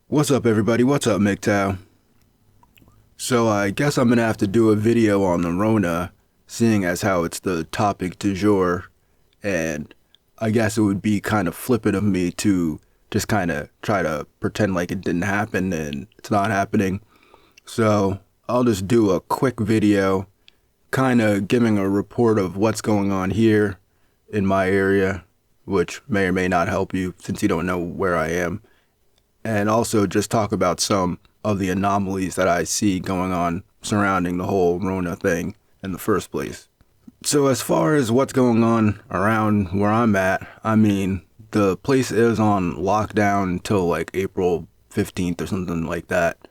What's up, everybody? What's up, MGTOW? So I guess I'm gonna have to do a video on the Rona, seeing as how it's the topic du jour, and I guess it would be kind of flippant of me to just kind of try to pretend like it didn't happen and it's not happening. So I'll just do a quick video, kind of giving a report of what's going on here in my area, which may or may not help you since you don't know where I am, and also just talk about some of the anomalies that I see going on surrounding the whole Rona thing in the first place. So as far as what's going on around where I'm at, I mean, the place is on lockdown until like April 15th or something like that.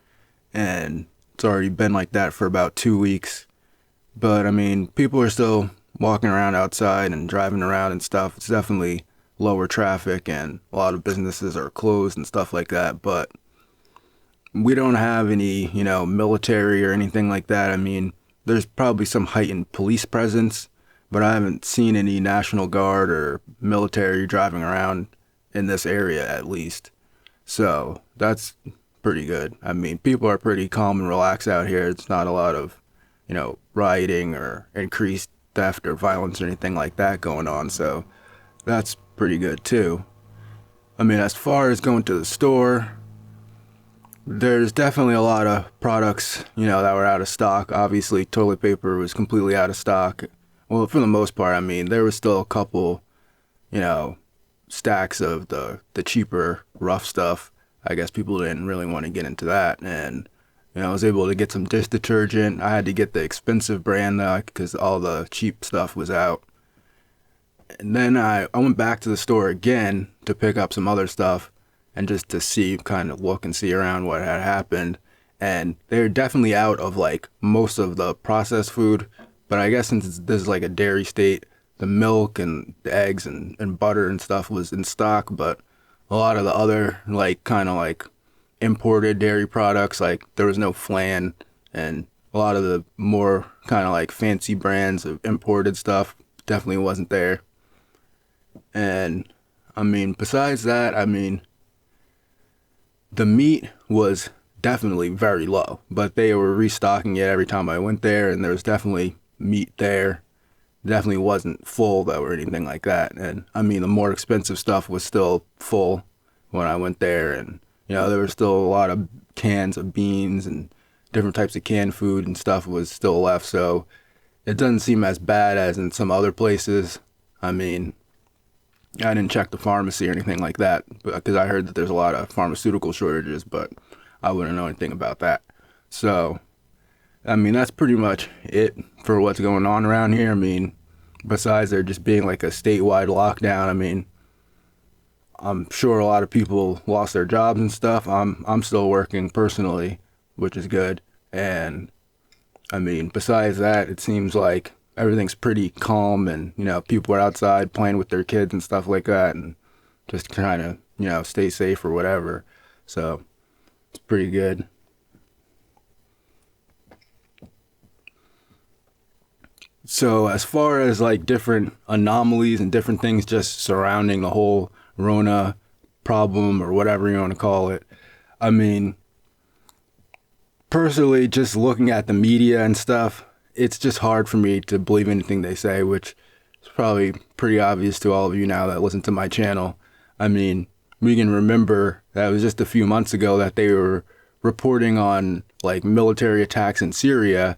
And it's already been like that for about 2 weeks. But I mean, people are still walking around outside and driving around and stuff. It's definitely lower traffic and a lot of businesses are closed and stuff like that. But we don't have any, military or anything like that. I mean, there's probably some heightened police presence, but I haven't seen any National Guard or military driving around in this area at least. So that's pretty good. I mean, people are pretty calm and relaxed out here. It's not a lot of, rioting or increased theft or violence or anything like that going on. So that's pretty good too. I mean, as far as going to the store, there's definitely a lot of products, that were out of stock. Obviously, toilet paper was completely out of stock. Well, for the most part, I mean, there was still a couple, stacks of the cheaper, rough stuff. I guess people didn't really want to get into that. And, I was able to get some dish detergent. I had to get the expensive brand, though, because all the cheap stuff was out. And then I went back to the store again to pick up some other stuff and just to see, kind of look and see around what had happened. And they're definitely out of like most of the processed food. But I guess since this is like a dairy state, the milk and the eggs and butter and stuff was in stock. But a lot of the other like kind of like imported dairy products, like there was no flan, and a lot of the more kind of like fancy brands of imported stuff definitely wasn't there. And I mean, besides that, I mean, the meat was definitely very low, but they were restocking it every time I went there, and there was definitely meat there. Definitely wasn't full though or anything like that. And I mean, the more expensive stuff was still full when I went there, and there was still a lot of cans of beans and different types of canned food and stuff was still left. So it doesn't seem as bad as in some other places. I mean, I didn't check the pharmacy or anything like that because I heard that there's a lot of pharmaceutical shortages, but I wouldn't know anything about that. So, I mean, that's pretty much it for what's going on around here. I mean, besides there just being like a statewide lockdown, I mean, I'm sure a lot of people lost their jobs and stuff. I'm still working personally, which is good. And I mean, besides that, it seems like everything's pretty calm and, people are outside playing with their kids and stuff like that and just trying to, stay safe or whatever. So it's pretty good. So as far as like different anomalies and different things just surrounding the whole Rona problem or whatever you want to call it, I mean, personally, just looking at the media and stuff, it's just hard for me to believe anything they say, which is probably pretty obvious to all of you now that listen to my channel. I mean, we can remember that it was just a few months ago that they were reporting on like military attacks in Syria,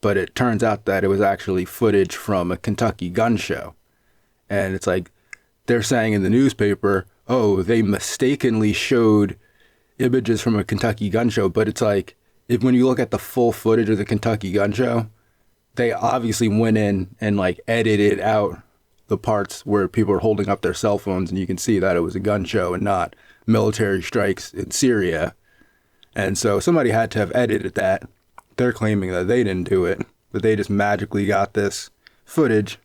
but it turns out that it was actually footage from a Kentucky gun show. And it's like they're saying in the newspaper, oh, they mistakenly showed images from a Kentucky gun show, but it's like when you look at the full footage of the Kentucky gun show, they obviously went in and like edited out the parts where people are holding up their cell phones and you can see that it was a gun show and not military strikes in Syria. And so somebody had to have edited that. They're claiming that they didn't do it, but they just magically got this footage.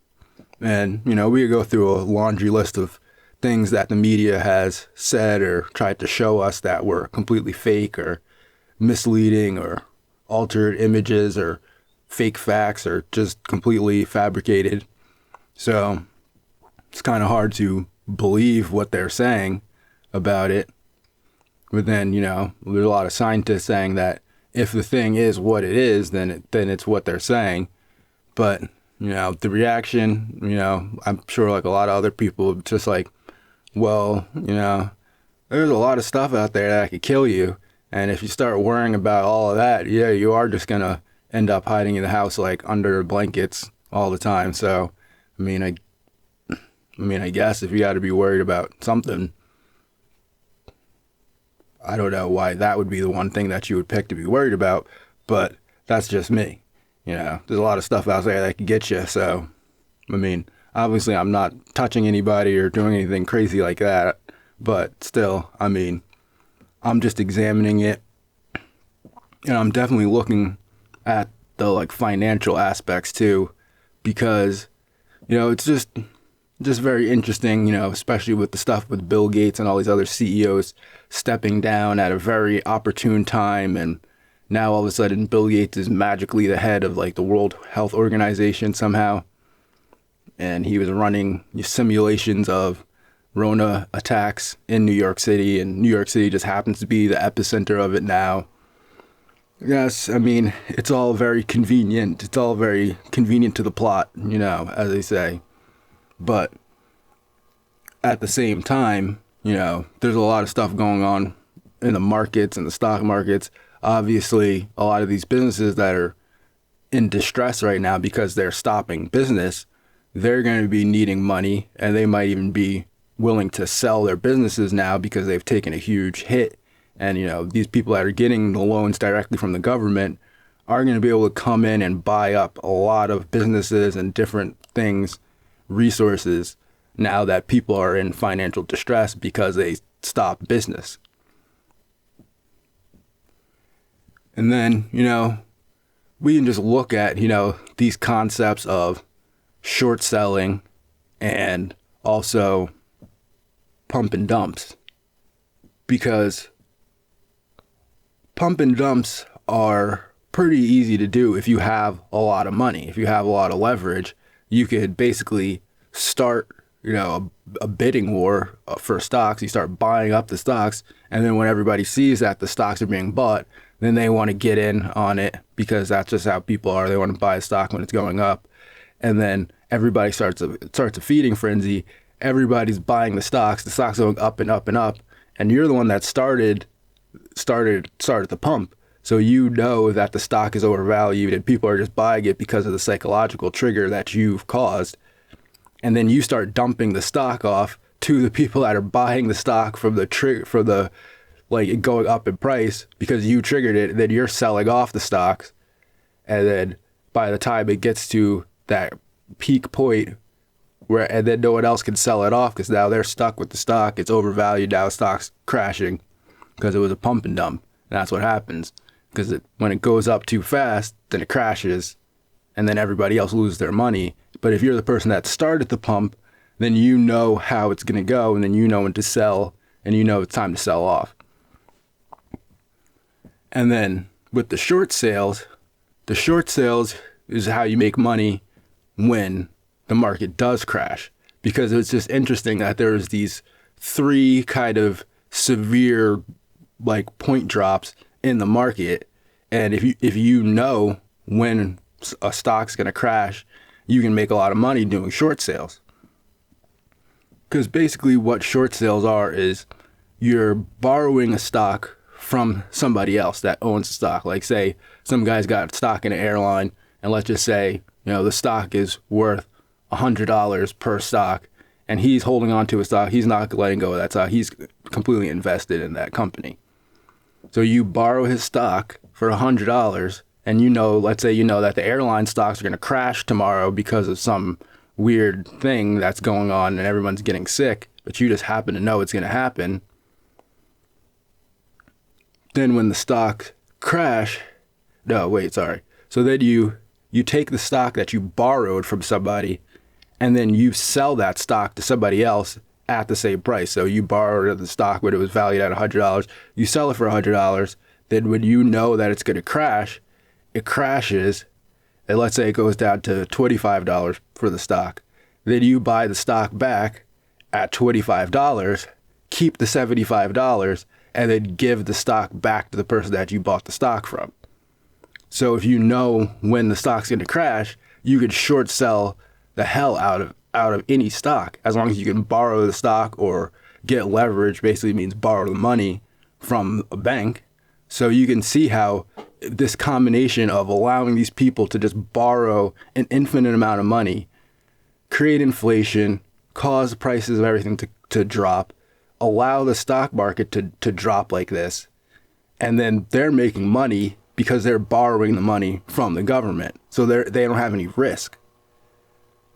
And, we could go through a laundry list of things that the media has said or tried to show us that were completely fake or misleading or altered images or fake facts or just completely fabricated. So it's kind of hard to believe what they're saying about it. But then, there's a lot of scientists saying that if the thing is what it is, then it's what they're saying. But, the reaction, I'm sure like a lot of other people just like, well, there's a lot of stuff out there that could kill you. And if you start worrying about all of that, yeah, you are just going to end up hiding in the house like under blankets all the time. So, I guess if you got to be worried about something, I don't know why that would be the one thing that you would pick to be worried about, but that's just me. There's a lot of stuff out there that could get you. So, obviously I'm not touching anybody or doing anything crazy like that, but still, I'm just examining it, and I'm definitely looking at the like financial aspects too, because, it's just very interesting, especially with the stuff with Bill Gates and all these other CEOs stepping down at a very opportune time. And now all of a sudden Bill Gates is magically the head of like the World Health Organization somehow. And he was running simulations of Rona attacks in New York City, and New York City just happens to be the epicenter of it now. Yes, it's all very convenient. It's all very convenient to the plot, as they say. But at the same time, there's a lot of stuff going on in the markets and the stock markets. Obviously, a lot of these businesses that are in distress right now because they're stopping business, they're going to be needing money, and they might even be willing to sell their businesses now because they've taken a huge hit. And, these people that are getting the loans directly from the government are going to be able to come in and buy up a lot of businesses and different things, resources, now that people are in financial distress because they stopped business. And then, we can just look at, these concepts of short selling and also pump and dumps, because pump and dumps are pretty easy to do if you have a lot of money. If you have a lot of leverage, you could basically start, a bidding war for stocks. You start buying up the stocks, and then when everybody sees that the stocks are being bought, then they want to get in on it, because that's just how people are. They want to buy a stock when it's going up, and then everybody starts a feeding frenzy. Everybody's buying the stocks going up and up and up, and you're the one that started the pump. So that the stock is overvalued and people are just buying it because of the psychological trigger that you've caused. And then you start dumping the stock off to the people that are buying the stock from the it going up in price because you triggered it. Then you're selling off the stocks. And then by the time it gets to that peak point and then no one else can sell it off because now they're stuck with the stock. It's overvalued. Now the stock's crashing because it was a pump and dump. And that's what happens. Because when it goes up too fast, then it crashes, and then everybody else loses their money. But if you're the person that started the pump, then you know how it's going to go, and then you know when to sell, and it's time to sell off. And then with the short sales is how you make money when the market does crash. Because it's just interesting that there's these three kind of severe point drops in the market, and if you know when a stock's going to crash, you can make a lot of money doing short sales. Because basically what short sales are is you're borrowing a stock from somebody else that owns the stock. Like say some guy's got stock in an airline, and let's just say the stock is worth $100 per stock, and he's holding on to a stock. He's not letting go of that stock. He's completely invested in that company. So you borrow his stock for $100, and let's say that the airline stocks are going to crash tomorrow because of some weird thing that's going on and everyone's getting sick, but you just happen to know it's going to happen. Then when the stocks crash, so then you take the stock that you borrowed from somebody, and then you sell that stock to somebody else at the same price. So you borrowed the stock when it was valued at $100. You sell it for $100. Then when you know that it's going to crash, it crashes. And let's say it goes down to $25 for the stock. Then you buy the stock back at $25, keep the $75, and then give the stock back to the person that you bought the stock from. So if you know when the stock's going to crash, you could short sell the hell out of any stock, as long as you can borrow the stock or get leverage. Basically means borrow the money from a bank. So you can see how this combination of allowing these people to just borrow an infinite amount of money, create inflation, cause the prices of everything to drop, allow the stock market to drop like this, and then they're making money because they're borrowing the money from the government. So they don't have any risk.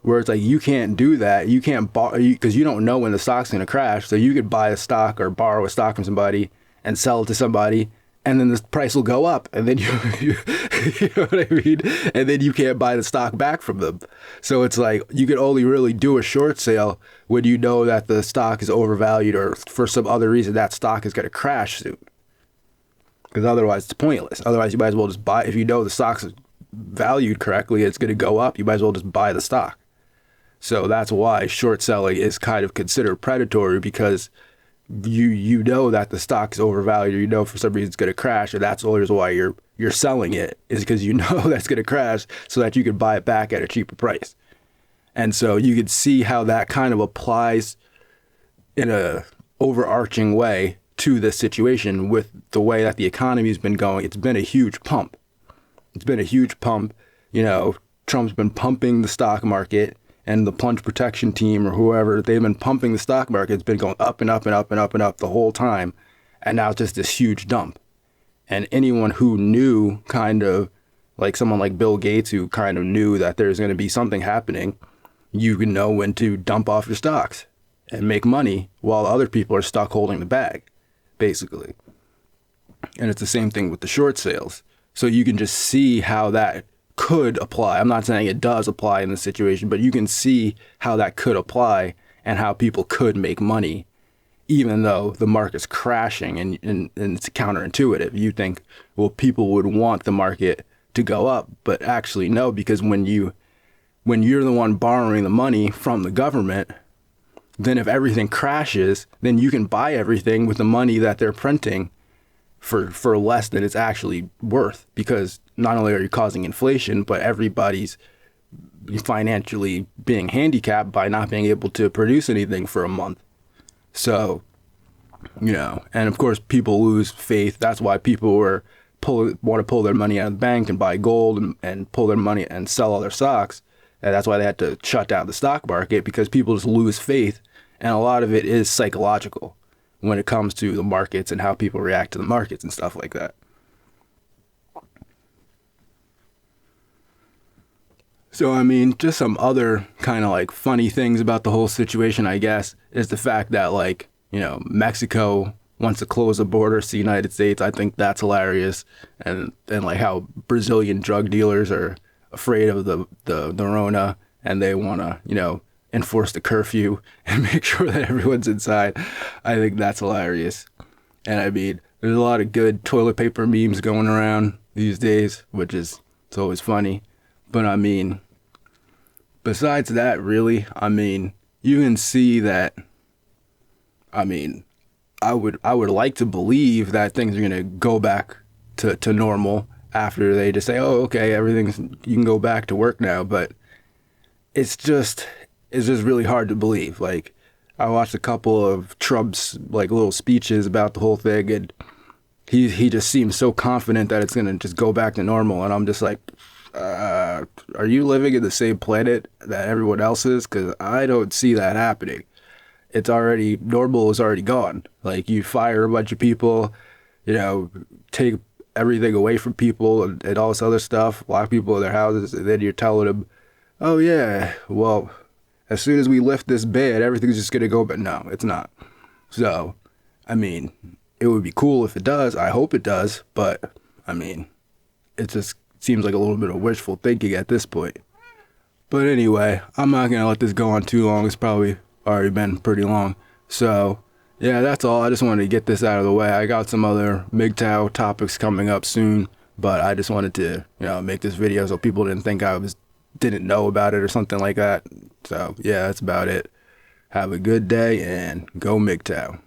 Where it's like, you can't do that. You can't borrow, because you don't know when the stock's going to crash. So you could buy a stock or borrow a stock from somebody and sell it to somebody, and then the price will go up, and then you know what I mean? And then you can't buy the stock back from them. So it's like, you could only really do a short sale when you know that the stock is overvalued, or for some other reason that stock is going to crash soon. Because otherwise it's pointless. Otherwise you might as well just buy, if you know the stock's valued correctly, it's going to go up, you might as well just buy the stock. So that's why short selling is kind of considered predatory, because you know that the stock is overvalued, or you know for some reason it's going to crash, and that's the only reason why you're selling it, is because you know that's going to crash so that you can buy it back at a cheaper price. And so you can see how that kind of applies in a overarching way to this situation with the way that the economy has been going. It's been a huge pump. It's been a huge pump. You know, Trump's been pumping the stock market, and the plunge protection team or whoever, they've been pumping the stock market. It's been going up and up and up and up and up the whole time. And now it's just this huge dump. And anyone who knew, kind of like someone like Bill Gates, who kind of knew that there's going to be something happening, you can know when to dump off your stocks and make money while other people are stuck holding the bag, basically. And it's the same thing with the short sales. So you can just see how that could apply. I'm not saying it does apply in this situation, but you can see how that could apply and how people could make money, even though the market's crashing, and it's counterintuitive. You think, well, people would want the market to go up, but actually no, because when you're the one borrowing the money from the government, then if everything crashes, then you can buy everything with the money that they're printing for less than it's actually worth, because not only are you causing inflation, but everybody's financially being handicapped by not being able to produce anything for a month. So, you know, and of course people lose faith. That's why people want to pull their money out of the bank and buy gold and pull their money and sell all their stocks. And that's why they had to shut down the stock market, because people just lose faith. And a lot of it is psychological when it comes to the markets and how people react to the markets and stuff like that. So, I mean, just some other kind of like funny things about the whole situation, I guess, is the fact that, like, you know, Mexico wants to close the borders to the United States. I think that's hilarious. And like how Brazilian drug dealers are afraid of the Rona, and they want to, you know, enforce the curfew and make sure that everyone's inside. I think that's hilarious. And I mean, there's a lot of good toilet paper memes going around these days, which is, it's always funny. But I mean, besides that, really, I mean, you can see that, I mean, I would like to believe that things are going to go back to normal after they just say, oh, okay, you can go back to work now. But it's just really hard to believe. Like, I watched a couple of Trump's like little speeches about the whole thing, and he just seems so confident that it's going to just go back to normal. And I'm just like, are you living in the same planet that everyone else is? Because I don't see that happening. Normal is already gone. Like, you fire a bunch of people, you know, take everything away from people and all this other stuff, lock people in their houses, and then you're telling them, oh yeah, well, as soon as we lift this ban, everything's just going to go, but no, it's not. So, I mean, it would be cool if it does. I hope it does, but I mean, it just seems like a little bit of wishful thinking at this point. But anyway, I'm not going to let this go on too long. It's probably already been pretty long. So, yeah, that's all. I just wanted to get this out of the way. I got some other MGTOW topics coming up soon, but I just wanted to, you know, make this video so people didn't think didn't know about it or something like that. So, yeah, that's about it. Have a good day and go MGTOW.